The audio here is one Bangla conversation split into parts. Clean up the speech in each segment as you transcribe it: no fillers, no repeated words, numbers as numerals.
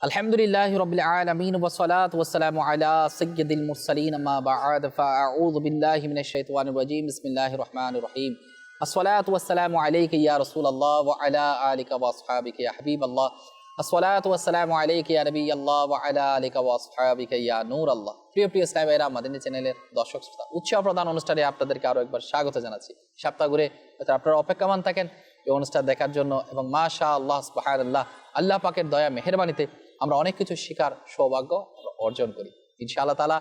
আলহামদুলিল্লাহি রাব্বিল আলামিন ওয়া সলাতু ওয়া সালামু আলা সাইয়্যিদিল মুরসালিন আম্মা বা'দ ফাআউযু বিল্লাহি মিনাশ শাইতানির রাজীম বিসমিল্লাহির রহমানির রহিম আসসালাতু ওয়া সালামু আলাইকা ইয়া রাসূলুল্লাহ ওয়া আলা আলিকা ওয়া আসহাবিকা ইয়া হাবিবাল্লাহ আসসালাতু ওয়া সালামু আলাইকা ইয়া নবিয়াল্লাহ ওয়া আলা আলিকা ওয়া আসহাবিকা ইয়া নূরাল্লাহ। প্রিয় ইসলামী ভাইরা, মাদানী চ্যানেলের দর্শক শ্রোতা, উৎসব প্রধান অনুষ্ঠানে আপনাদেরকে আরো একবার স্বাগত জানাচ্ছি। সপ্তাহ ঘুরে আপনারা অপেক্ষমান থাকেন এই অনুষ্ঠান দেখার জন্য এবং মাশাআল্লাহ সুবহানাল্লাহ, আল্লাহ পাকের দয়া মেহেরবানিতে আমরা অনেক কিছু শিকার সৌভাগ্য অর্জন করি ইনশাআল্লাহ তাআলা।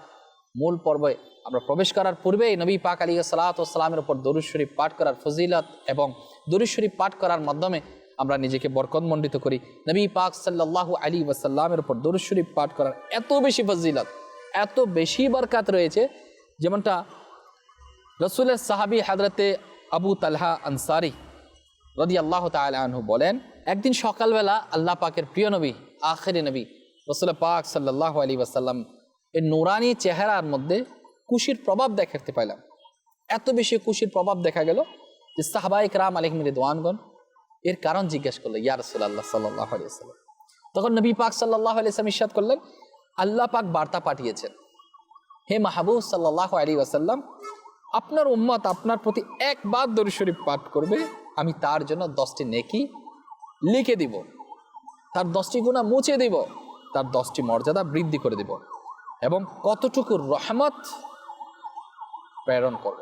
মূল পর্বে আমরা প্রবেশ করার পূর্বেই নবী পাক আলাইহিস সালাতু ওয়াস সালামের উপর দরুদ শরীফ পাঠ করার ফজিলত এবং দরুদ শরীফ পাঠ করার মাধ্যমে আমরা নিজেকে বরকতমণ্ডিত করি। নবী পাক সাল্লাল্লাহু আলাইহি ওয়াসাল্লামের উপর দরুদ শরীফ পাঠ করার এত বেশি ফজিলত, এত বেশি বরকত রয়েছে, যেমনটা রাসূলের সাহাবী হযরতে আবু তালহা আনসারী রাদিয়াল্লাহু তাআলা আনহু বলেন, একদিন সকালবেলা আল্লাহ পাকের প্রিয় নবী আখিরি নবী রাসূল পাক সাল্লাল্লাহু আলাইহি ওয়াসাল্লাম এর নূরানি চেহারার মধ্যে খুশির প্রভাব দেখতে পাইলাম। এত বেশি খুশির প্রভাব দেখা গেল যে সাহাবায়ে কেরাম আলাইহিম রিদওয়ানগণ এর কারণ জিজ্ঞেস করলো, ইয়া রাসূলুল্লাহ সাল্লাল্লাহু আলাইহি ওয়াসাল্লাম। তখন নবী পাক সাল্লাল্লাহু আলাইহি ওয়াসাল্লাম ইরশাদ করলেন, আল্লাহ পাক বার্তা পাঠিয়েছেন, হে মাহবুব সাল্লাল্লাহু আলাইহি ওয়াসাল্লাম, আপনার উম্মত আপনার প্রতি একবার দরুদ শরীফ পাঠ করবে, আমি তার জন্য 10টি নেকি লিখে দিব, তার 10টি গুনাহ মুছে দিব, তার 10টি মর্যাদা বৃদ্ধি করে দিব এবং কতটুকু রহমত প্রেরণ করব।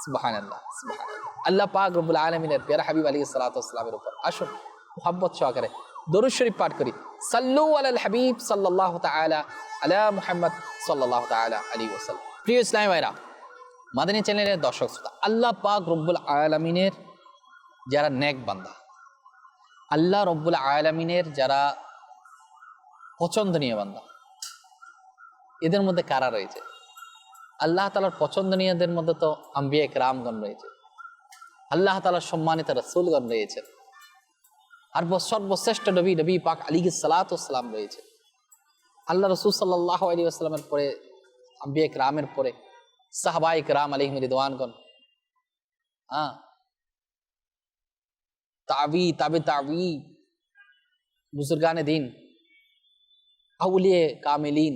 সুবহানাল্লাহ, সুবহানাল্লাহ। আল্লাহ পাক রব্বুল আলামিনের প্যারা হাবিব আলাইহিস সালাতু ওয়াস সালামের উপর আসুন মুহাব্বত সহকারে দরুদ শরীফ পাঠ করি। সাল্লু আলাল হাবিব সাল্লাল্লাহু তাআলা আলা মুহাম্মদ সাল্লাল্লাহু তাআলা আলাইহি ওয়াসাল্লাম। প্রিয় ইসলামী ভাইরা, মাদানী চ্যানেলের দর্শক শ্রোতা, আল্লাহ পাক রব্বুল আলামিনের যারা নেক বান্দা, আল্লাহ রব্বুল আলামিনের যারা পছন্দনীয় বান্দা, এদের মধ্যে কারা রয়েছে? আল্লাহ তাআলার পছন্দনীয়দের মধ্যে তো আম্বিয়া কেরামগণ রয়েছে, আল্লাহ তাআলার সম্মানিত রাসূলগণ রয়েছে, আর সর্বশ্রেষ্ঠ নবী নবী পাক আলাইহিস সালাতু ওয়াস সালাম রয়েছে। আল্লাহ রাসূল সাল্লাল্লাহু আলাইহি ওয়াসাল্লামের পরে, আম্বিয়া কেরামের পরে সাহাবায়ে কেরাম আলাইহিম রিদওয়ানগণ, তাবি বুজুর্গানে দিন, আউলিয়ে কামিলিন,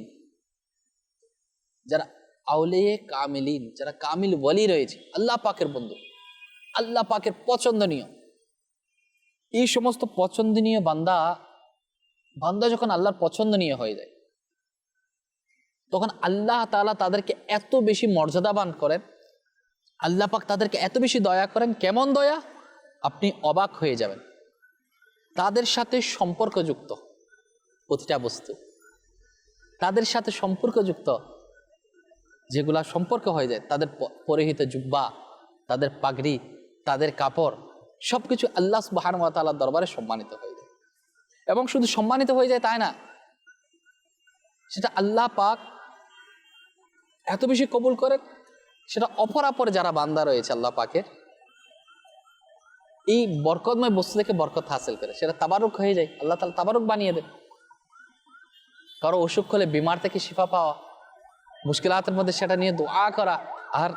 যারা আউলিয়ে কামিলিন, যারা কামিল ওয়ালি রয়েছে, আল্লাহ পাকের বন্ধু, আল্লাহ পাকের পছন্দনীয়, এই সমস্ত পছন্দনীয় বান্দা যখন আল্লাহর পছন্দনীয় হয়ে যায়, তখন আল্লাহ তাআলা তাদেরকে এত বেশি মর্যাদাবান করেন, আল্লাহ পাক তাদেরকে এত বেশি দয়া করেন। কেমন দয়া, আপনি অবাক হয়ে যাবেন। তাদের সাথে সম্পর্কযুক্ত প্রতিটা বস্তু, তাদের সাথে সম্পর্কযুক্ত যেগুলা সম্পর্ক হয়ে যায়, তাদের পরিহিত জুব্বা, তাদের পাগড়ি, তাদের কাপড়, সবকিছু আল্লাহ সুবহানাহু ওয়া তাআলার দরবারে সম্মানিত হয়ে যায়। এবং শুধু সম্মানিত হয়ে যায় তাই না, সেটা আল্লাহ পাক এত বেশি কবুল করেন, সেটা অপরাপর যারা বান্দা রয়েছে আল্লাহ পাকের, এই বরকতময় বস্তু থেকে বরকত হাসিল করে, সেটা তাবারুক হয়ে যায়, আল্লাহ তাআলা তাবারুক বানিয়ে দেন। কারো অসুখ হলে বিমার থেকে শিফা পাওয়া, মুশকিলাতের মধ্যে সেটা নিয়ে দোয়া করা, আর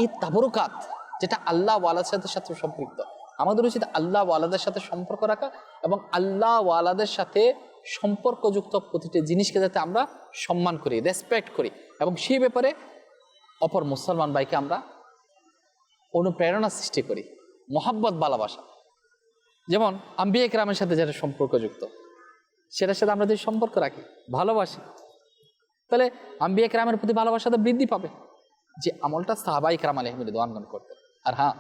এই তাবারুকাত যেটা আল্লাহ ওয়ালাদের সাথে সম্পৃক্ত, আমাদের উচিত আল্লাহ ওয়ালাদের সাথে সম্পর্ক রাখা এবং আল্লাহ ওয়ালাদের সাথে সম্পর্কযুক্ত প্রতিটি জিনিসকে যাতে আমরা সম্মান করি, রেসপেক্ট করি এবং সেই ব্যাপারে অপর মুসলমান ভাইকে আমরা অনুপ্রেরণা সৃষ্টি করি, মহাব্বত ভালোবাসা। যেমন আম্বিয়া কেরামের সাথে যেটা সম্পর্কযুক্ত, সেটার সাথে আমরা যদি সম্পর্ক রাখি, ভালোবাসি, তাহলে আম্বিয়া কেরামের প্রতি ভালোবাসাটা বৃদ্ধি পাবে, যে আমলটা সাহাবায়ে কেরাম আলাইহিম রিদওয়ানগণ করতেন। আর হ্যাঁ,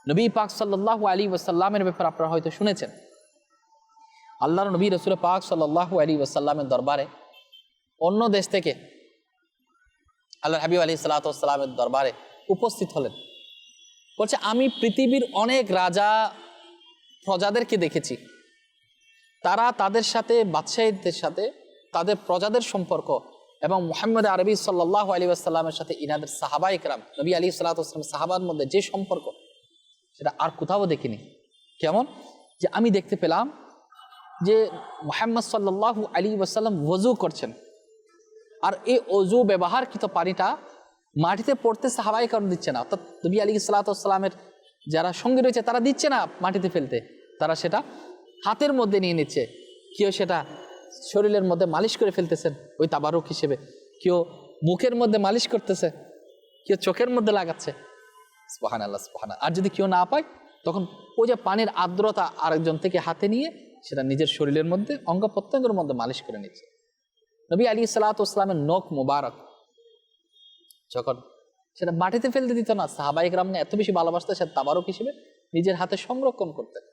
নবী পাক সাল্লাল্লাহু আলাইহি ওয়াসাল্লামের ব্যাপারে আপনারা হয়তো শুনেছেন, আল্লাহর নবী রাসূল পাক সাল্লাল্লাহু আলাইহি ওয়াসাল্লামের দরবারে অন্য দেশ থেকে আল্লাহর হাবিব আলাইহিস সালাতু ওয়াস সালামের দরবারে উপস্থিত হলেন। বলছে, আমি পৃথিবীর অনেক রাজা প্রজাদেরকে দেখেছি, তারা তাদের সাথে, বাদশাহীদের সাথে তাদের প্রজাদের সম্পর্ক এবং মুহাম্মদ আরবি সাল্লাল্লাহু আলাইহি ওয়াসাল্লামের সাথে ইনাদের সাহাবায়ে কেরাম নবী আলাইহিস সালাতু ওয়াস সালাম সাহাবার মধ্যে যে সম্পর্ক, সেটা আর কোথাও দেখিনি। কেমন, যে আমি দেখতে পেলাম যে মুহাম্মদ সাল্লাল্লাহু আলাইহি ওয়াসাল্লাম ওযু করছেন, আর এই ওযু ব্যবহারকৃত পানিটা মাটিতে পড়তে সাহাবায়ে কেরাম দিচ্ছে না, অর্থাৎ নবী আলাইহিস সালাতু ওয়াস সালামের যারা সঙ্গী রয়েছে তারা দিচ্ছে না মাটিতে ফেলতে, তারা সেটা হাতের মধ্যে নিয়ে নিচ্ছে। কেউ সেটা শরীরের মধ্যে মালিশ করে ফেলতেছেন ওই তাবারুক হিসেবে, কেউ মুখের মধ্যে মালিশ করতেছে, কেউ চোখের মধ্যে লাগাচ্ছে। সুবহানাল্লাহ সুবহানাল্লাহ। আর যদি কেউ না পায় তখন ওই যে পানির আর্দ্রতা আরেকজন থেকে হাতে নিয়ে সেটা নিজের শরীরের মধ্যে অঙ্গ প্রত্যঙ্গের মধ্যে মালিশ করে নিচ্ছে। নবী আলাইহিস সালাতু ওয়াস সালামের নখ মুবারক যখন সেটা মাটিতে ফেলতে দিত না, সাহাবায়ে কেরামকে এত বেশি ভালোবাসতেন, সে তাবারুক হিসেবে নিজের হাতে সংরক্ষণ করতেন।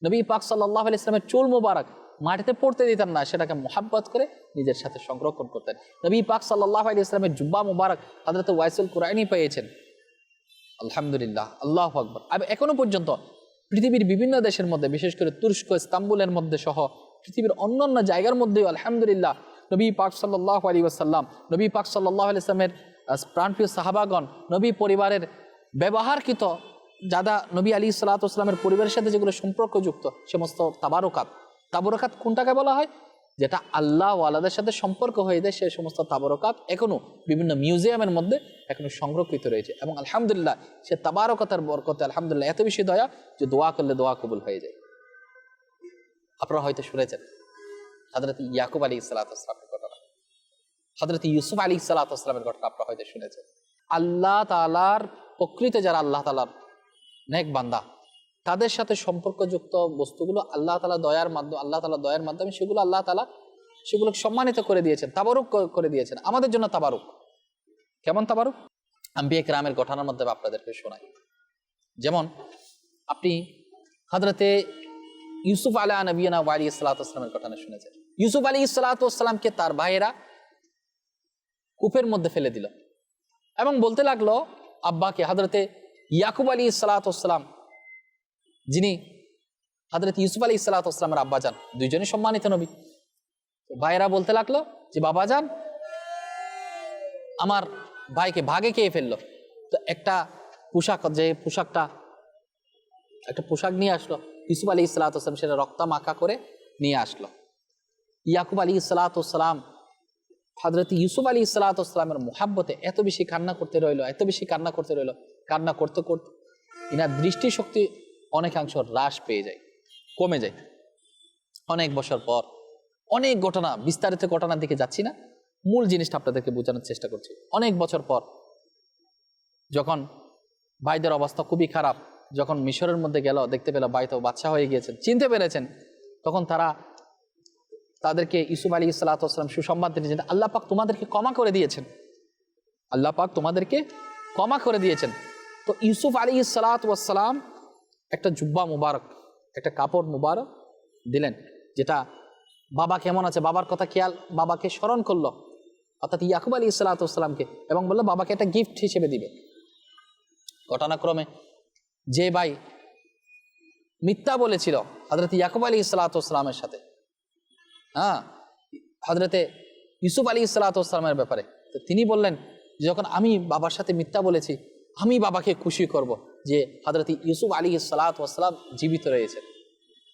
নবী পাক সাল্লাল্লাহু আলাইহি ওয়াসাল্লামের চুল মুবারক মাটিতে পড়তে দিতেন না, সেটাকে মুহাব্বত করে নিজের সাথে সংরক্ষণ করতেন। নবী পাক সাল্লাল্লাহু আলাইহি ওয়াসাল্লামের জুব্বা মুবারক হযরত ওয়াইসুল কুরাইনি পেয়েছেন। আলহামদুলিল্লাহ, আল্লাহু আকবার। এখনো পর্যন্ত পৃথিবীর বিভিন্ন দেশের মধ্যে, বিশেষ করে তুরস্ক, ইস্তাম্বুলের মধ্যে সহ পৃথিবীর অন্যান্য জায়গার মধ্যেও আলহামদুলিল্লাহ নবী পাক সাল্লাল্লাহু আলাইহি ওয়াসাল্লাম, নবী পাক সাল্লাল্লাহু আলাইহি ওয়াসাল্লামের প্রাণপ্রিয় সাহাবাগণ, নবী পরিবারের ব্যবহারকৃত যারা নবী আলাইহিস সালাতু ওয়াস সালামের পরিবারের সাথে যেগুলো সম্পর্কযুক্ত সমস্ত তাবারকাত কোনটাকে বলা হয়, যেটা আল্লাহ ওয়ালাদের সাথে সম্পর্ক হয়ে যায়, সেই সমস্ত তাবারকাত এখনো বিভিন্ন মিউজিয়ামের মধ্যে এখনো সংরক্ষিত রয়েছে। এবং আলহামদুলিল্লাহ সে তাবারকাতের বরকতে আলহামদুলিল্লাহ এত বেশি দয়া যে দোয়া করলে দোয়া কবুল হয়ে যায়। আপনারা হয়তো শুনেছেন হযরত ইয়াকুব আলাইহিস সালাতু ওয়াস সালামের ঘটনা, হযরত ইউসুফ আলাইহিস সালাতু ওয়াস সালামের ঘটনা আপনারা হয়তো শুনেছেন। আল্লাহ তাআলার প্রকৃত যারা আল্লাহ তাআলার নেক বান্দা, তাদের সাথে সম্পর্কযুক্ত বস্তুগুলো আল্লাহ তাআলা দয়ার মাধ্যমে সেগুলো আল্লাহ তাআলা সেগুলোকে সম্মানিত করে দিয়েছেন, তাবারুক করে দিয়েছেন। আমাদের জন্য তাবারুক, কেমন তাবারুক? আম্বিয়া কিরামের ঘটনার মধ্যে আপনাদেরকে শোনাই। যেমন আপনি হযরতে ইউসুফ আলা নবিয়িনা ওয়া আলাইহিস সালাতু ওয়াস সালামের ঘটনা শুনেছেন। ইউসুফ আলাইহিস সালাতু ওয়াস সালামকে তার ভাইয়েরা কূপের মধ্যে ফেলে দিল এবং বলতে লাগলো আব্বাকে, হযরতে ইয়াকুব আলাইহিস সালাতু ওয়াস সালাম যিনি হযরত ইউসুফ আলাইহিস সালাতু ওয়াস সালামের আব্বাজান, দুইজনই সম্মানিত নবী। ভাইয়েরা বলতে লাগলো যে বাবাজান আমার ভাইকে ভাগে খেয়ে ফেললো। তো একটা পোশাক নিয়ে আসলো ইউসুফ আলাইহিস সালাতু ওয়াস সালাম, সেটা রক্ত মাখা করে নিয়ে আসলো। ইয়াকুব আলাইহিস সালাতু ওয়াস সালাম হযরত ইউসুফ আলাইহিস সালাতু ওয়াস সালামের মুহাব্বতে এত বেশি কান্না করতে রইলো, কান্না করতে করতে ইনার দৃষ্টিশক্তি অনেকাংশ হ্রাস পেয়ে যায়, কমে যায়। অনেক বছর পর অনেক ঘটনা, বিস্তারিত ঘটনার দিকে যাচ্ছি না, মূল জিনিসটা আপনাদেরকে বোঝানোর চেষ্টা করছি। অনেক বছর পর যখন ভাইদের অবস্থা খুবই খারাপ, যখন মিশরের মধ্যে গেল, দেখতে পেল ভাই তো বাচ্চা হয়ে গিয়েছেন, চিনতে পেরেছেন, তখন তাদেরকে ইউসুফ আলাইহিস সালাতু ওয়াস সালাম সুসংবাদ দিয়েছেন, আল্লাহ পাক তোমাদেরকে ক্ষমা করে দিয়েছেন। তো ইউসুফ আলাইহিস সালাতু ওয়াস সালাম একটা জুব্বা মুবারক, একটা কাপড় মুবারক দিলেন, যেটা বাবা কেমন আছে, বাবার কথা খেয়াল, বাবাকে স্মরণ করলো অর্থাৎ ইয়াকুব আলাইহিস সালাতু ওয়াস সালামকে, এবং বললো বাবাকে একটা গিফট হিসেবে দিবে। ঘটনাক্রমে যে ভাই মিথ্যা বলেছিল হযরত ইয়াকুব আলাইহিস সালাতু ওয়াস সালামের সাথে, হযরতে ইউসুফ আলাইহিস সালাতু ওয়াস সালামের ব্যাপারে, তো তিনি বললেন যখন আমি বাবার সাথে মিথ্যা বলেছি, আমি বাবাকে খুশি করব যে হযরত ইউসুফ আলাইহিস সালাতু ওয়াস সালাম জীবিত রয়েছে।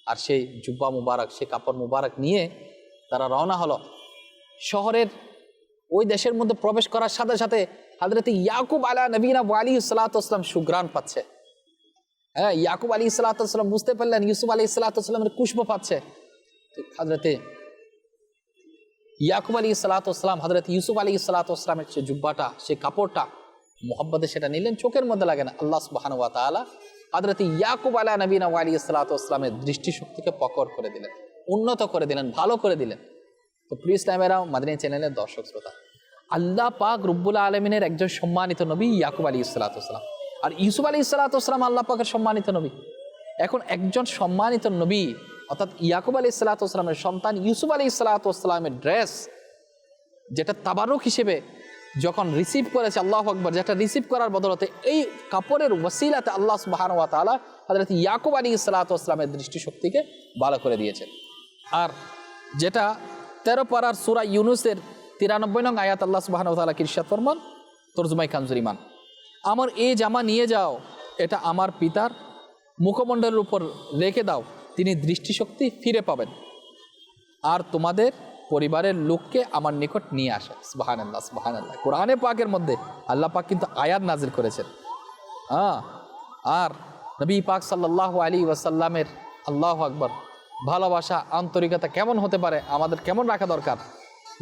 আর সেই জুব্বা মুবারক, সেই কাপড় মুবারক নিয়ে তারা রওনা হলো শহরের। ওই দেশের মধ্যে প্রবেশ করার সাথে সাথে হযরত ইয়াকুব আলা নবিয়িনা ওয়া আলাইহিস সালাতু ওয়াস সালাম সুঘ্রাণ পাচ্ছে। ইয়াকুব আলাইহিস সালাতু ওয়াস সালাম বুঝতে পারলেন ইউসুফ আলাইহিস সালাতু ওয়াস সালামের খুশবু পাচ্ছে। তো হযরতে ইয়াকুব আলাইহিস সালাতু ওয়াস সালাম হযরত ইউসুফ আলাইহিস সালাতু ওয়াস সালামের সেই জুব্বাটা, সেই কাপড়টা মুহাব্বতে সেটা নিলেন, চোখের মধ্যে লাগে না। আল্লাহ সুবহানাহু ওয়া তাআলা হযরত ইয়াকুব আলা নবিয়িনা ওয়া আলাইহিস সালাতু ওয়াস সালামের দৃষ্টিশক্তিকে প্রখর করে দিলেন, উন্নত করে দিলেন, ভালো করে দিলেন। তো প্রিয় ইসলামেরাও, মাদানী চ্যানেলের দর্শক শ্রোতা, আল্লাহ পাক রব্বুল আলামিনের একজন সম্মানিত নবী ইয়াকুব আলাইহিস সালাতু ওয়াস সালাম, আর ইউসুফ আলাইহিস সালাতু ওয়াস সালাম আল্লাহ পাকের সম্মানিত নবী। এখন একজন সম্মানিত নবী অর্থাৎ ইয়াকুব আলাইহিস সালাতু ওয়াস সালামের সন্তান ইউসুফ আলাইহিস সালাতু ওয়াস সালামের ড্রেস, যেটা তাবারুক হিসেবে যখন রিসিভ করেছে, আল্লাহু আকবার, যেটা রিসিভ করার বদলতে এই কাপড়ের ওয়াসিলাতে আল্লাহ সুবহানাহু ওয়া তাআলা হযরত ইয়াকুব আলাইহিস সালাতু ওয়াস সালামের দৃষ্টিশক্তিকে ভালো করে দিয়েছেন। আর যেটা 13 পারার সূরা ইউনূসের 93 নং আয়াত আল্লাহ সুবহানাহু ওয়া তাআলা ইরশাদ ফরমান, তরজমায়ে কানজুল ঈমান, আমার এই জামা নিয়ে যাও, এটা আমার পিতার মুখমণ্ডলের উপর রেখে দাও, তিনি দৃষ্টিশক্তি ফিরে পাবেন, আর তোমাদের পরিবারের লোককে আমার নিকট নিয়ে আসে। সুবহানাল্লাহ, সুবহানাল্লাহ। কোরআনে পাকের মধ্যে আল্লাহ পাক কিন্তু আয়াত নাজিল করেছেন। আর নবী পাক সাল্লাল্লাহু আলাইহি ওয়াসাল্লামের, আল্লাহু আকবার, ভালোবাসা, আন্তরিকতা কেমন হতে পারে, আমাদের কেমন রাখা দরকার,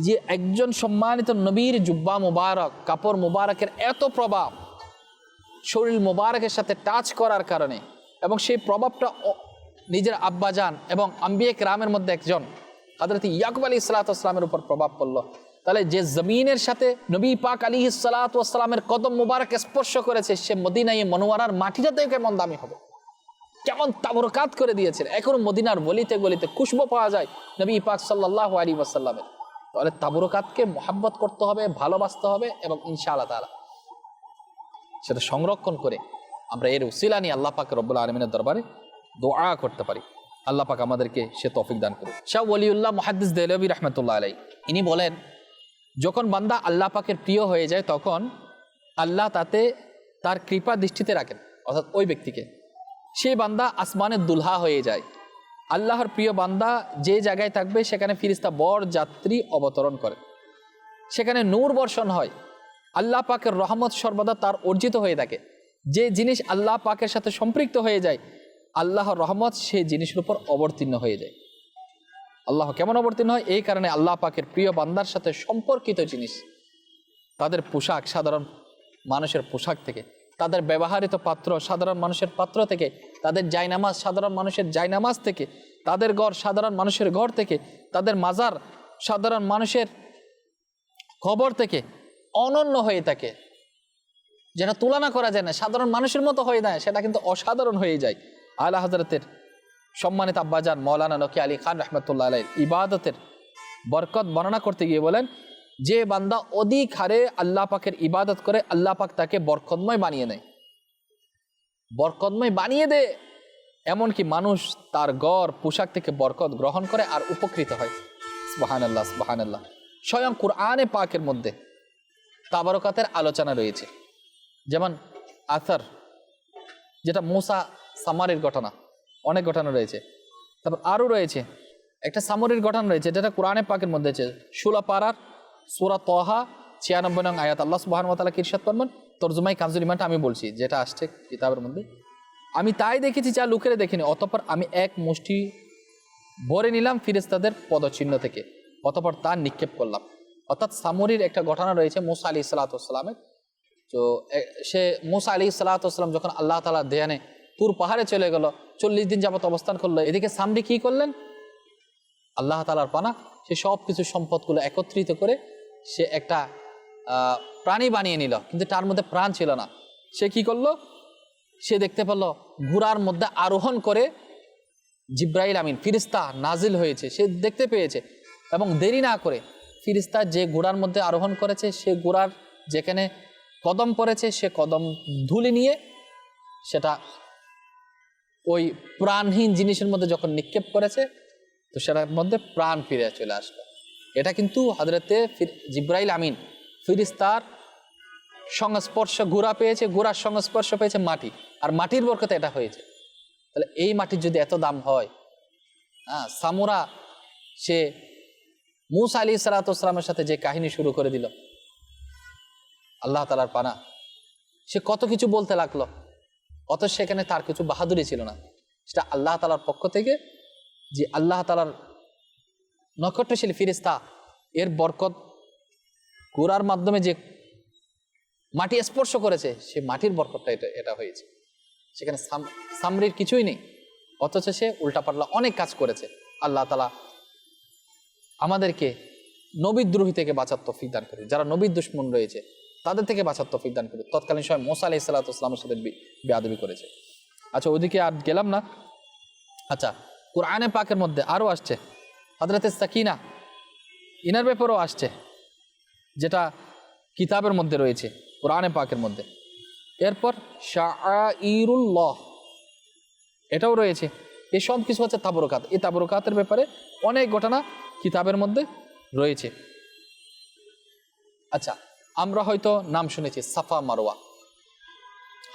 যে একজন সম্মানিত নবীর জুব্বা মুবারক, কাপড় মুবারকের এত প্রভাব শরীর মুবারকের সাথে টাচ করার কারণে, এবং সেই প্রভাবটা নিজের আব্বাজান এবং আম্বিয়া কেরামের মধ্যে একজন হযরত ইয়াকুব আলাইহিস সালাতু ওয়াস সালামের উপর প্রভাব পড়লো, তাহলে যে জমিনের সাথে নবী পাক আলাইহিস সালাতু ওয়াস সালামের কদম মুবারক স্পর্শ করেছে, সে মদিনায়ে মুনাওয়ারার মাটিটাতেও কেমন দামি হবে, কেমন তাবরকাত করে দিয়েছেন। এখন মদিনার গলিতে গলিতে খুশবু পাওয়া যায় নবী পাক সাল্লাল্লাহু আলাইহি ওয়াসাল্লামের। তাহলে তাবরকাতকে মহব্বত করতে হবে, ভালোবাসতে হবে, এবং ইনশাআল্লাহ তাআলা সেটা সংরক্ষণ করে আমরা এর উসিলা নিয়ে আল্লাহ পাক রব্বুল আলামিনের দরবারে দোয়া করতে পারি। আল্লাহ পাক আমাদেরকে সে তৌফিক দান করুন। শাহ ওয়ালিউল্লাহ মুহাদ্দিস দেহলভী রাহমাতুল্লাহ আলাইহি ইনি বলেন, যখন বান্দা আল্লাহ পাকের প্রিয় হয়ে যায় তখন আল্লাহ তাতে তার কৃপা দৃষ্টিতে রাখেন, অর্থাৎ ওই ব্যক্তিকে, সেই বান্দা আসমানের দুলহা হয়ে যায়। আল্লাহর প্রিয় বান্দা যে জায়গায় থাকবে সেখানে ফিরিস্তা বর যাত্রী অবতরণ করে, সেখানে নূর বর্ষণ হয়, আল্লাহ পাকের রহমত সর্বদা তার অর্জিত হয়ে থাকে। যে জিনিস আল্লাহ পাকের সাথে সম্পৃক্ত হয়ে যায়, আল্লাহর রহমত সেই জিনিসের উপর অবতীর্ণ হয়ে যায়। আল্লাহ কেমন অবতীর্ণ হয়? এই কারণে আল্লাহ পাকের প্রিয় বান্দার সাথে সম্পর্কিত জিনিস, তাদের পোশাক সাধারণ মানুষের পোশাক থেকে, তাদের ব্যবহৃত পাত্র সাধারণ মানুষের পাত্র থেকে, তাদের জায়নামাজ সাধারণ মানুষের জায়নামাজ থেকে, তাদের ঘর সাধারণ মানুষের ঘর থেকে, তাদের মাজার সাধারণ মানুষের কবর থেকে অনন্য হয়ে থাকে, যেটা তুলনা করা যায় না, সাধারণ মানুষের মতো হয়ে যায়, সেটা কিন্তু অসাধারণ হয়ে যায়। আলা হযরতের সম্মানিত আব্বাজান মৌলানা নকি আলী খান রহমতুল্লাহ আলাইহির ইবাদতের বরকত বর্ণনা করতে গিয়ে বলেন, যে বান্দা অধিক হারে আল্লাহ পাকের ইবাদত করে, আল্লাহ পাক তাকে বরকতময় বানিয়ে দেয়, বরকতময় বানিয়ে দেয়, এমনকি মানুষ তার গড় পোশাক থেকে বরকত গ্রহণ করে আর উপকৃত হয়। সুবহানাল্লাহ, সুবহানাল্লাহ। স্বয়ং কুরআনে পাকের মধ্যে তাবারকাতের আলোচনা রয়েছে, যেমন আসার, যেটা মুসা সামারির ঘটনা, অনেক ঘটনা রয়েছে। তারপর আরও রয়েছে একটা সামরির ঘটনা রয়েছে, যেটা কোরআনে পাকের মধ্যে আছে, সূরা পারার সূরা তহা 96 নং আয়াত। আল্লাহ সুবহানাহু ওয়া তাআলা কি ইরশাদ ফরমান, তরজমায়ে কানজুল ঈমানটা আমি বলছি, যেটা আসছে কিতাবের মধ্যে, আমি তাই দেখেছি যা লোকেরা দেখেনি, অতঃপর আমি এক মুষ্টি ভরে নিলাম ফেরেশতাদের পদচিহ্ন থেকে, অতঃপর তা নিক্ষেপ করলাম। অর্থাৎ সামরির একটা ঘটনা রয়েছে মুসা আলাইহিস সালাতু ওয়াস সালামের। তো সে মুসা আলাইহিস সালাতু ওয়াস সালাম যখন আল্লাহ তাআলার ধ্যানে তুর পাহাড়ে চলে গেল, 40 দিন যাবত অবস্থান করলো, এদিকে সামরি কি করলেন, আল্লাহ তাআলার পানা, সে সব কিছু সম্পদগুলো একত্রিত করে সে একটা প্রাণী বানিয়ে নিল, কিন্তু তার মধ্যে প্রাণ ছিল না। সে কি করলো, সে দেখতে পেল ঘোড়ার মধ্যে আরোহণ করে জিব্রাইল আমিন ফিরিস্তা নাজিল হয়েছে, সে দেখতে পেয়েছে, এবং দেরি না করে ফিরিস্তা যে ঘোড়ার মধ্যে আরোহণ করেছে, সে ঘোড়ার যেখানে কদম পড়েছে, সে কদম ধুলি নিয়ে সেটা ওই প্রাণহীন জিনিসের মধ্যে যখন নিক্ষেপ করেছে, তো সেটার মধ্যে প্রাণ ফিরে চলে আসলো। এটা কিন্তু হযরতে জিব্রাইল আমিন ফিরিস্তার সংস্পর্শ, ঘোড়া পেয়েছে, ঘোড়ার সংস্পর্শ পেয়েছে মাটি, আর মাটির বরকতে এটা হয়েছে। তাহলে এই মাটির যদি এত দাম হয়, সামুরা সে মুসা আলাইহিস সালাতু ওয়াস সালামের সাথে যে কাহিনী শুরু করে দিল, আল্লাহ তাআলার পানা, সে কত কিছু বলতে লাগলো, অথচ সেখানে তার কিছু বাহাদুরি ছিল না, সেটা আল্লাহ তাআলার পক্ষ থেকে, যে আল্লাহ তাআলার নক্ষত্রশীল ফিরিস্তা এর বরকত ঘোড়ার মাধ্যমে যে মাটি স্পর্শ করেছে, সে মাটির বরকতটা এটা হয়েছে। সেখানে সামরির কিছুই নেই, অথচ সে উল্টাপাল্টা অনেক কাজ করেছে। আল্লাহ তাআলা আমাদেরকে নবীদ্রোহী থেকে বাঁচার তৌফিক দান করে, যারা নবীর দুশমন রয়েছে তাদের থেকে বাঁচার তৌফিক দান করে। তৎকালীন সময় মুসা আলাইহিস সালাতু ওয়াস সালামের সাথে বেয়াদবি করেছে। আচ্ছা, ওইদিকে আর গেলাম না। আচ্ছা, কোরআনে পাকের মধ্যে আরও আসছে হযরতে সাকিনা, ইনার ব্যাপারেও আসছে, যেটা কিতাবের মধ্যে রয়েছে কোরআনে পাকের মধ্যে। এরপর শাআইরুল্লাহ, এটাও রয়েছে। এই সব কিছু হচ্ছে তাবরকাত। এই তাবরকাতের ব্যাপারে অনেক ঘটনা কিতাবের মধ্যে রয়েছে। আচ্ছা, আমরা হয়তো নাম শুনেছি সাফা মারওয়া,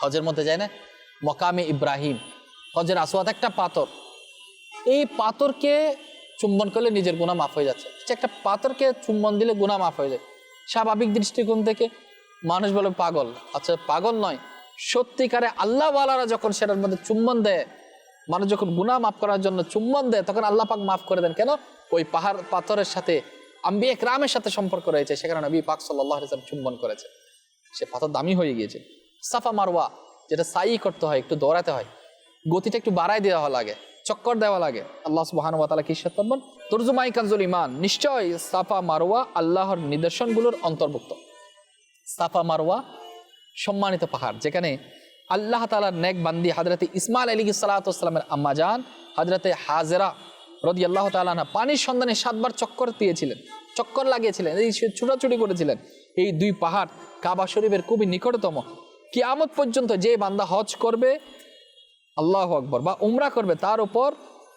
হজের মধ্যে যায় না, মকামে ইব্রাহিম, হজের আসওয়াদ একটা পাথর, এই পাথরকে চুম্বন করলে নিজের গুনাহ মাফ হয়ে যাচ্ছে। একটা পাথরকে চুম্বন দিলে গুনাহ মাফ হয়ে যায়। স্বাভাবিক দৃষ্টিকোণ থেকে মানুষ বলে পাগল, আচ্ছা পাগল নয়, সত্যিকারে আল্লাহওয়ালারা যখন সেটার মধ্যে চুম্বন দেয়, মানুষ যখন গুনাহ মাফ করার জন্য চুম্বন দেয় তখন আল্লাহ পাক মাফ করে দেন। কেন? ওই পাহাড় পাথরের সাথে আম্বিয়া কিরামের সাথে সম্পর্ক রয়েছে, সেখানে নবী পাক সাল্লাল্লাহু আলাইহি ওয়াসাল্লাম চুম্বন করেছে, সে পাথর দামি হয়ে গিয়েছে। সাফা মারওয়া যেটা সাই করতে হয়, একটু দৌড়াতে হয়, গতিটা একটু বাড়ায় দেওয়া লাগে, চক্কর দেওয়া লাগে। আল্লাহ সুবহানাহু ওয়া তাআলা কি ইরশাদ করবেন? তরজুমাই কানজুল ঈমান, নিশ্চয় সাফা মারওয়া আল্লাহর নিদর্শনগুলোর অন্তর্ভুক্ত। সাফা মারওয়া সম্মানিত পাহাড়, যেখানে আল্লাহ তাআলার নেক বান্দি হযরতে ইসমাঈল আলাইহিস সালাতু ওয়াস সালামের আম্মাজান হযরতে হাজেরা রাদিয়াল্লাহু তাআলা আনহা পানির সন্ধানে 7 বার চক্কর দিয়েছিলেন, চক্কর লাগিয়েছিলেন, এই ছুটাছুটি করেছিলেন। এই দুই পাহাড় কাবা শরীফের খুবই নিকটতম। কিয়ামত পর্যন্ত যে বান্দা হজ করবে, আল্লাহু আকবার, বা উমরা করবে, তার উপর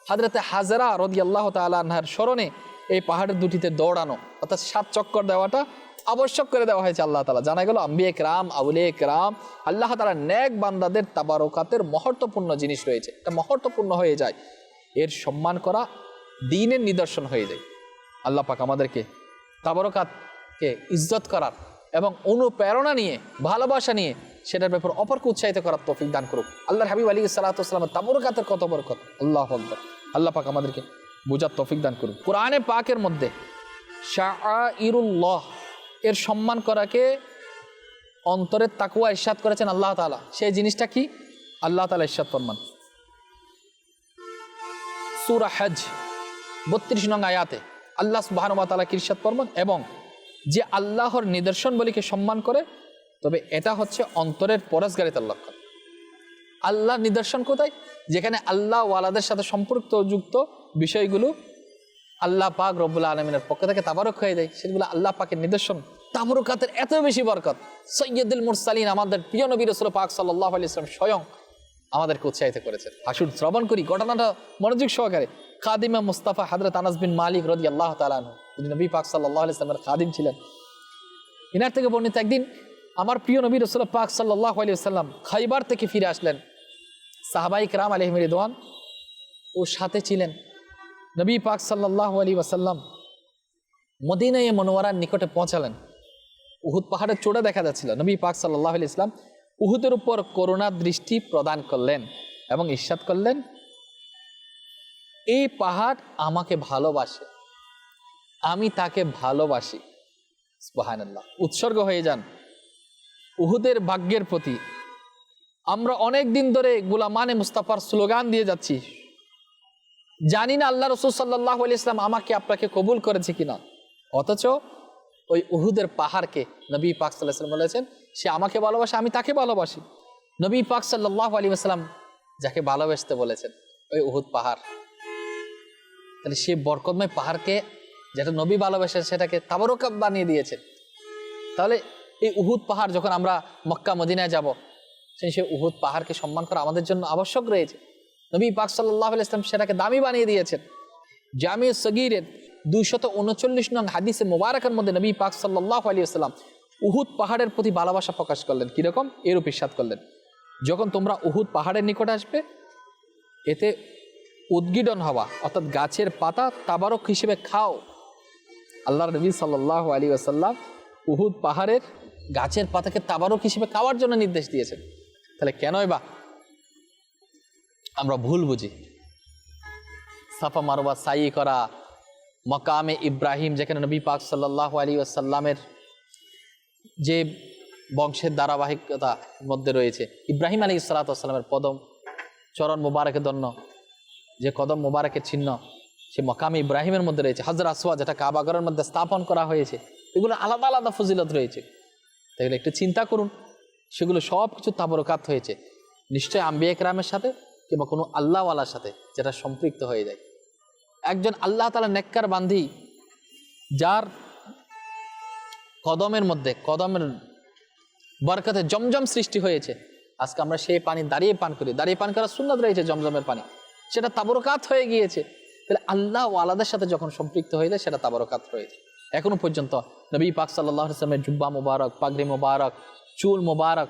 হযরতে হাজেরা রাদিয়াল্লাহু তাআলা আনহার স্মরণে এই পাহাড়ের দুটিতে দৌড়ানো অর্থাৎ 7 চক্কর দেওয়াটা আবশ্যক করে দেওয়া হয়েছে আল্লাহ তাআলা। জানা গেল আম্বিয়া কিরাম, আউলিয়া কিরাম, আল্লাহ তাআলা নেক বান্দাদের তাবারুকাতের মহত্বপূর্ণ জিনিস রয়েছে, এটা মহত্বপূর্ণ হয়ে যায়, এর সম্মান করা দ্বীনের নিদর্শন হয়ে যায়। আল্লাহ পাক আমাদেরকে তাবারুকাতকে ইজ্জত করার এবং অনুপ্রেরণা নিয়ে, ভালোবাসা নিয়ে সেটার ব্যাপারে অপরকে উৎসাহিত করার তৌফিক দান করুক। আল্লাহর হাবিব আলাইহিস সালাতু ওয়াস সালামের তাবারুকাতের কত বরকত, আল্লাহু আকবার। আল্লাহ পাক আমাদেরকে বুঝার তৌফিক দান করুক। কোরআনে পাকের মধ্যে শাআইরুল্লাহ এর সম্মান করাকে অন্তরের তাকওয়া ইরশাদ করেছেন আল্লাহ তাআলা। সেই জিনিসটা কি? আল্লাহ তাআলা ইরশাদ ফরমান সূরা হজ 32 নং আয়াতে আল্লাহ সুবহানাহু ওয়া তাআলা ইরশাদ ফরমান, এবং যে আল্লাহর নিদর্শনগুলিকে সম্মান করে তবে এটা হচ্ছে অন্তরের পরহেজগারিতার লক্ষণ। আল্লাহর নিদর্শন কোথায়? যেখানে আল্লাহ ওয়ালাদের সাথে সম্পর্কযুক্ত বিষয়গুলো আল্লাহ পাক রব্বুল আলামিনের পক্ষ থেকে তাবারক হয়ে যায়, সেগুলো আল্লাহ পাকের নিদর্শন। তাবারুকাতের এত বেশি বরকত, সাইয়্যিদুল মুরসালিন আমাদের প্রিয় নবী রাসূল পাক সাল্লাল্লাহু আলাইহি ওয়াসাল্লাম স্বয়ং আমাদেরকে উৎসাহিত করেছেন। আসুন শ্রবণ করি ঘটনাটা মনোযোগ সহকারে। খাদিমে মুস্তাফা হযরত আনাস বিন মালিক রাদিয়াল্লাহু তাআলা আনহু, যিনি নবী পাক সাল্লাল্লাহু আলাইহি ওয়াসাল্লামের খাদিম ছিলেন, ইনার থেকে বর্ণিত একদিন আমার প্রিয় নবী রাসূল পাক সাল্লাল্লাহু আলাইহি ওয়াসাল্লাম খাইবার থেকে ফিরে আসলেন। সাহাবায়ে কেরাম আলাইহিম রিদওয়ান ও সাথে ছিলেন। নবী পাক সাল্লাল্লাহু আলাইহি ওয়াসাল্লাম মদিনায়ে মুনাওয়ারার নিকটে পৌঁছালেন। উহুদ পাহাড়ের চূড়া দেখা যাচ্ছিল। নবী পাক সাল্লাল্লাহু আলাইহি ওয়াসাল্লাম উহুদের উপর করুণা দৃষ্টি প্রদান করলেন এবং ইরশাদ করলেন, এই পাহাড় আমাকে ভালোবাসে, আমি তাকে ভালোবাসি। সুবহানাল্লাহ। উৎসর্গ হয়ে যান উহুদের ভাগ্যের প্রতি। আমরা অনেক দিন ধরে গোলামানে মুস্তাফার স্লোগান দিয়ে যাচ্ছি, জানি না আল্লাহ রাসূল সাল্লাল্লাহু আলাইহি ওয়াসাল্লাম আমাকে আপনাকে কবুল করেছে কিনা, অথচ ওই উহুদের পাহাড়কে নবী পাক সাল্লাল্লাহু আলাইহি ওয়াসাল্লাম বলেছেন সে আমাকে ভালোবাসে, আমি তাকে ভালোবাসি। নবী পাক সাল্লাল্লাহু আলাইহি ওয়াসাল্লাম যাকে ভালোবাসতে বলেছেন ওই উহুদ পাহাড়, তাহলে সেই বরকতময় পাহাড়কে যেটা নবী ভালোবাসেন সেটাকে তাবারক বানিয়ে দিয়েছেন। তাহলে এই উহুদ পাহাড় যখন আমরা মক্কা মদিনায় যাব, সেই উহুদ পাহাড়কে সম্মান করা আমাদের জন্য আবশ্যক রয়েছে। নবী পাক সাল্লাল্লাহু আলাইহি ওয়াসাল্লাম সেটাকে দামি বানিয়ে দিয়েছেন। জামি সগীরের 239 নং হাদিসে মুবারাকের মধ্যে নবী পাক সাল্লাল্লাহু আলাইহি ওয়াসাল্লাম উহুদ পাহাড়ের প্রতি ভালোবাসা প্রকাশ করলেন। কিরকম? এরূপ ইরশাদ করলেন, যখন তোমরা উহুদ পাহাড়ের নিকটে আসবে, এতে উদ্গীডন হওয়া অর্থাৎ গাছের পাতা তাবারক হিসেবে খাও। আল্লাহর নবী সাল্লাল্লাহু আলাইহি ওয়াসাল্লাম উহুদ পাহাড়ের গাছের পাতাকে তাবারক হিসেবে খাওয়ার জন্য নির্দেশ দিয়েছেন। তাহলে কেনই বা আমরা ভুল বুঝি? সাফা মারওয়া সাই করা, মাকামে ইব্রাহিম যেখানে নবী পাক সাল্লাল্লাহু আলাইহি ওয়াসাল্লামের যে বংশের ধারাবাহিকতার মধ্যে রয়েছে, ইব্রাহিম আলাইহিস সালাতু ওয়াস সালামের পদম চরণ মুবারকের দন্য যে কদম মুবারকের চিহ্ন, সে মাকামে ইব্রাহিমের মধ্যে রয়েছে। হাজর আসওয়াদ যেটা কাবাগরের মধ্যে স্থাপন করা হয়েছে, এগুলো আলাদা আলাদা ফজিলত রয়েছে। তাহলে একটু চিন্তা করুন, সেগুলো সব কিছু তাবারকাত হয়েছে নিশ্চয় আম্বিয়া কিরামের সাথে কিংবা কোনো আল্লাহওয়ালার সাথে যেটা সম্পৃক্ত হয়ে যায়। একজন আল্লাহ তাআলা নেককার বান্দি যার কদমের মধ্যে কদমের বরকতে জমজম সৃষ্টি হয়েছে, আজকে আমরা সেই পানি দাঁড়িয়ে পান করি, দাঁড়িয়ে পান করার সুন্নাত রয়েছে জমজমের পানি, সেটা তাবারকাত হয়ে গিয়েছে। তাহলে আল্লাহ ওয়ালাদের সাথে যখন সম্পৃক্ত হয়ে যায় সেটা তাবারকাত রয়েছে। এখনো পর্যন্ত নবী পাক সাল্লাল্লাহু আলাইহি ওয়াসাল্লামের জুব্বা মুবারক, পাগড়ি মুবারক, চুল মুবারক,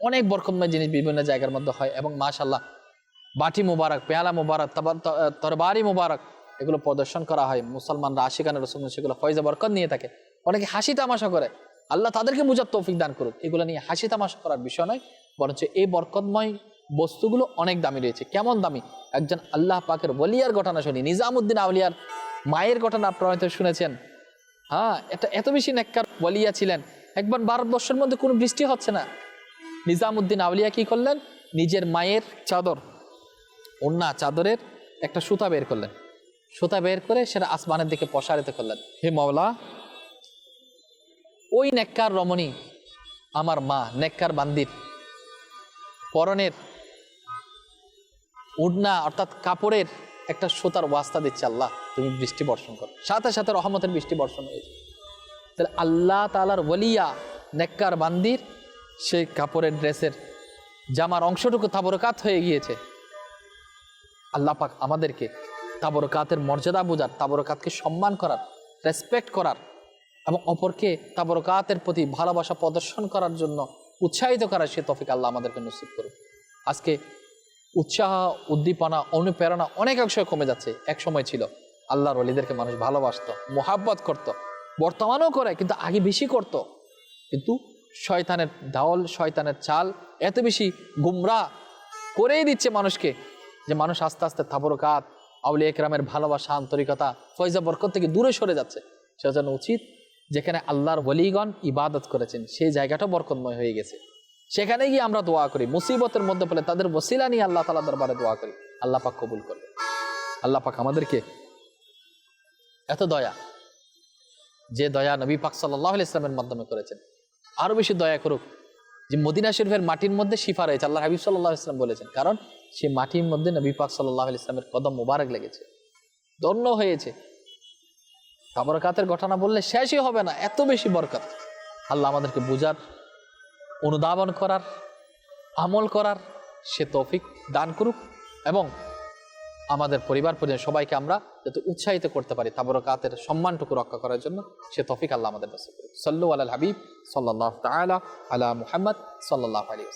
অনেক বরকতময় জিনিস বিভিন্ন জায়গার মধ্যে হয়, এবং মাশাআল্লাহ বাটি মুবারক, পেয়ালা মুবারক, তরবারি মুবারক এগুলো প্রদর্শন করা হয়। মুসলমানরা আশিকানে রাসূল সেগুলো ফয়জা বরকত নিয়ে থাকে। অনেকে হাসি তামাশা করে, আল্লাহ তাদেরকে বুঝার তৌফিক দান করুক। এগুলো নিয়ে হাসি তামাশা করার বিষয় নয়, বরঞ্চ এই বরকতময় বস্তুগুলো অনেক দামি রয়েছে। কেমন দামি? একজন আল্লাহ পাকের ওলিয়ার ঘটনা শুনি, নিজামুদ্দিন আউলিয়ার মায়ের ঘটনা আপনারা হয়তো শুনেছেন। হ্যাঁ, এটা এত বেশি নেককার ওলিয়া ছিলেন। একবার ভারতবর্ষের মধ্যে কোনো বৃষ্টি হচ্ছে না, নিজামুদ্দিন আউলিয়া কি করলেন, নিজের মায়ের চাদর, ওন্না চাদরের একটা সুতা বের করলেন, সুতা বের করে সেটা আসমানের দিকে প্রসারিত করলেন। হে মাওলা, ওই নেককার রমণী আমার মা, নেককার বান্দির পরনের উড়না অর্থাৎ কাপড়ের একটা সুতার ওয়াস্তা দিচ্ছে, আল্লাহ তুমি বৃষ্টি বর্ষণ করো। সাথে সাথে রহমতের বৃষ্টি বর্ষণ হয়েছে। তাহলে আল্লাহ তাআলার ওলিয়া নেককার বান্দির সেই কাপড়ের ড্রেসের জামার অংশটুকু তাবরকাত হয়ে গিয়েছে। আল্লাহ পাক আমাদেরকে তাবরকাতের মর্যাদা বোঝার, তাবরকাতকে সম্মান করার, রেসপেক্ট করার এবং অপরকে তাবরকাতের প্রতি ভালোবাসা প্রদর্শন করার জন্য উৎসাহিত করার সে তৌফিক আল্লাহ আমাদেরকে নসিব করুন। আজকে উৎসাহ, উদ্দীপনা, অনুপ্রেরণা অনেক অংশে কমে যাচ্ছে। এক সময় ছিল আল্লাহর ওলিদেরকে মানুষ ভালোবাসতো, মোহাব্বত করত, বর্তমানেও করে, কিন্তু আগে বেশি করত। কিন্তু শয়তানের দাওল, শয়তানের চাল এত বেশি গুমরাহ করেই দিচ্ছে মানুষকে যে মানুষ আস্তে আস্তে তাবরকাত, আউলিয়া কেরামের ভালোবাসা, আন্তরিকতা, ফয়জা বরকত থেকে দূরে সরে যাচ্ছে। সেজন্য উচিত যেখানে আল্লাহর ওলিগণ ইবাদত করেছেন সেই জায়গাটা বরকতময় হয়ে গেছে, সেখানে গিয়ে আমরা দোয়া করি, মুসিবতের মধ্যে পড়লে তাদের ওসিলা নিয়ে আল্লাহ তাআলার দরবারে দোয়া করি। আল্লাহ পাক কবুল করবে। আল্লাহ পাক আমাদেরকে এত দয়া, যে দয়া নবী পাক সাল্লাল্লাহু আলাইহি ওয়াসাল্লামের মাধ্যমে করেছেন, আরো বেশি দয়া করুক যে মদিনা শরীফের মাটির মধ্যে শিফা রয়েছে। আল্লাহ হাবিব সাল্লাল্লাহু আলাইহি ওয়াসাল্লাম বলেছেন, কারণ সেই মাটির মধ্যে নবী পাক সাল্লাল্লাহু আলাইহি ওয়াসাল্লামের কদম মুবারক লেগেছে, ধন্য হয়েছে। তাবরকাতের ঘটনা বললে শেষই হবে না, এত বেশি বরকত। আল্লাহ আমাদেরকে বুঝার, অনুধাবন করার, আমল করার সে তৌফিক দান করুক এবং আমাদের পরিবার পরিজন সবাইকে আমরা যাতে উৎসাহিত করতে পারি তাবরকাতের সম্মানটুকু রক্ষা করার জন্য সে তৌফিক আল্লাহ আমাদের নসিব করুক। সাল্লু আলাল হাবিব সাল্লাল্লাহু তাআলা আলা মুহাম্মদ সাল্লাল্লাহু আলাইহি ওয়াসাল্লাম।